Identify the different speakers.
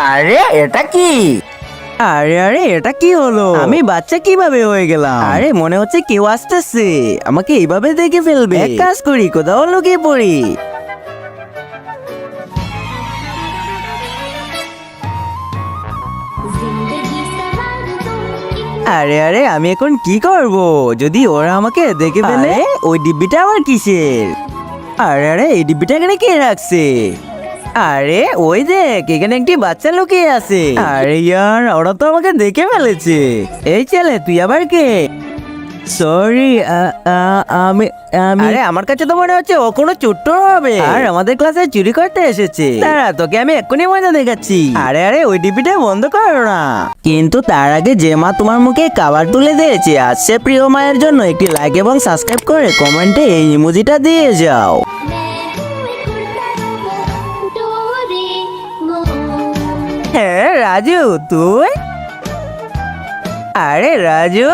Speaker 1: আরে এটা কি?
Speaker 2: আরে আরে এটা কি হলো? আমি বাচ্চা কিভাবে হয়ে গেলাম? আরে মনে হচ্ছে কেউ আসতেছে, আমাকে এইভাবে দেখে ফেলবে। এক কাজ করি, কোথাও লুকিয়ে পড়ি। আরে আরে আমি এখন কি করব যদি ওরা আমাকে দেখে ফেলে? ওই ডিব্বিটা আবার কিসের? আরে আরে এই ডিব্বিটা এখানে কে রাখছে? আরে ওই দেখ, এখানে একটি বাচ্চা লুকিয়ে আছে। আরে ইয়ার, ওরা তো আমাকে দেখে ফেলেছে। এই ছেলে, তুই আবার কে? সরি, আমি আমি আরে আমার কাছে তো মনে হচ্ছে ও কোনো ছোট্ট হবে আর আমাদের ক্লাসে চুরি করতে এসেছে। দাঁড়া, তোকে আমি এক্ষুনি মজা দেখাচ্ছি। আরে আরে ওই ডিপিটা বন্ধ করো না। কিন্তু তার আগে যে মা তোমার মুখে খাবার তুলে দিয়েছে, আজ সে প্রিয় মায়ের জন্য একটি লাইক এবং সাবস্ক্রাইব করে কমেন্টে এই ইমোজিটা দিয়ে যাও। হ্যাঁ রাজু, তুই? আরে রাজু।